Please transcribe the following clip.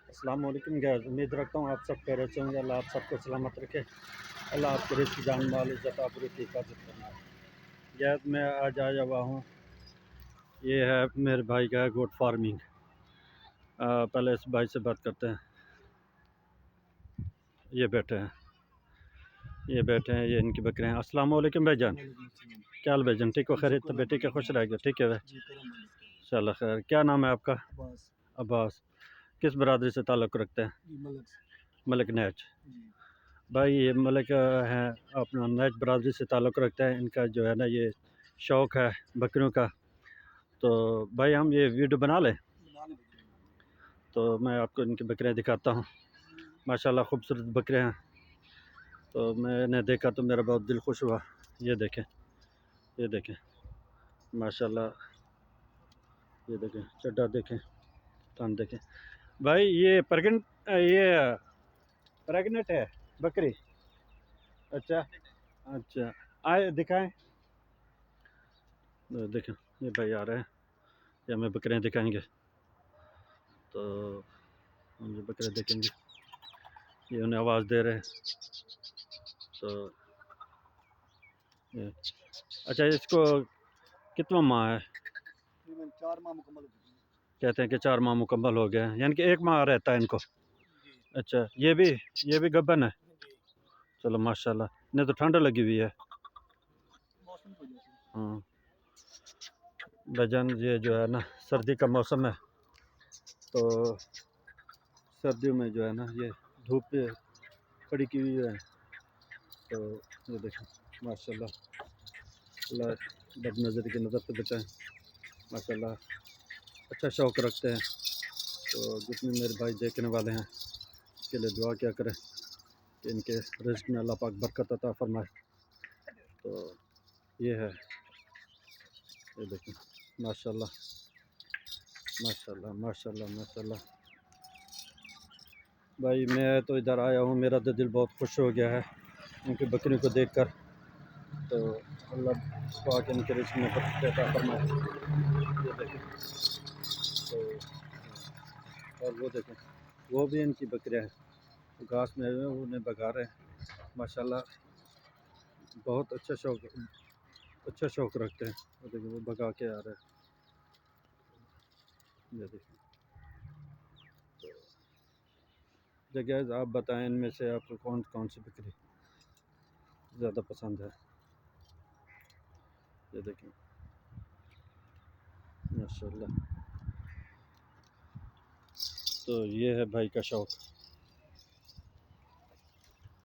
السلام علیکم گیز امید رکھتا ہوں آپ سب خیریت سے ہوں گے. اللہ آپ سب کو سلامت رکھے. اللہ آپ کے رزق جان مال عزت آبرو کی حفاظت کرنا ہے. گیز میں آج آیا ہوا ہوں. یہ ہے میرے بھائی کا گوٹ فارمنگ. پہلے اس بھائی سے بات کرتے ہیں. یہ بیٹھے ہیں یہ ان کی بکرے ہیں. السلام علیکم بھائی جان. کیا حال بھائی جان؟ ٹھیک ہو؟ خیریت؟ تو بیٹے کے خوش رہ گیا. ٹھیک ہے بھائی، چلو خیر. کیا نام ہے آپ کا؟ عباس. کس برادری سے تعلق رکھتے ہیں؟ ملک نیچ. بھائی یہ ملک ہیں اپنا نیچ برادری سے تعلق رکھتے ہیں. ان کا جو ہے نا یہ شوق ہے بکریوں کا. تو بھائی ہم یہ ویڈیو بنا لیں تو میں آپ کو ان کی بکریاں دکھاتا ہوں. ماشاءاللہ خوبصورت بکرے ہیں. تو میں نے دیکھا تو میرا بہت دل خوش ہوا. یہ دیکھیں ماشاءاللہ. یہ دیکھیں چڈا دیکھیں، تھان دیکھیں. بھائی یہ پریگنٹ ہے بکری؟ اچھا آئے دکھائیں. دیکھیں یہ بھائی آ رہے ہیں، یہ ہمیں بکریاں دکھائیں گے. تو ہم یہ بکرے دیکھیں گے. یہ انہیں آواز دے رہے ہیں. تو اچھا اس کو کتنا ماہ ہے؟ 4 ماہ مکمل ہو چکے ہیں. کہتے ہیں کہ 4 ماہ مکمل ہو گئے ہیں، یعنی کہ 1 ماہ رہتا ہے ان کو. اچھا یہ بھی گبن ہے. چلو ماشاءاللہ. انہیں تو ٹھنڈ لگی ہوئی ہے. موسم کی وجہ سے. ہاں بھجن یہ جو ہے نا سردی کا موسم ہے. تو سردیوں میں جو ہے نا یہ دھوپ پہ کھڑی کی ہوئی ہے. تو یہ دیکھیں ماشاءاللہ. اللہ بد نظری کی نظر سے بچائیں. ماشاءاللہ اچھا شوق رکھتے ہیں. تو جتنے میرے بھائی دیکھنے والے ہیں اس کے لیے دعا کیا کریں کہ ان کے رزق میں اللہ پاک برکت عطا فرمائے. تو یہ ہے، یہ دیکھیں ماشاءاللہ ماشاءاللہ ماشاءاللہ ماشاءاللہ. بھائی میں تو ادھر آیا ہوں، میرا تو دل بہت خوش ہو گیا ہے ان کی بکریوں کو دیکھ کر. تو اللہ پاک ان کے رزق میں برکت عطا فرمائے. یہ دیکھیں. تو اور وہ دیکھیں وہ بھی ان کی بکریاں ہیں، گھاس میں انہیں بگا رہے ہیں. ماشاءاللہ بہت اچھا شوق رکھتے ہیں. وہ دیکھیں وہ بگا کے آ رہے ہیں. یہ دیکھیں. جگہ آپ بتائیں ان میں سے آپ کو کون سی بکری زیادہ پسند ہے؟ یہ دیکھیں ماشاءاللہ. تو یہ ہے بھائی کا شوق.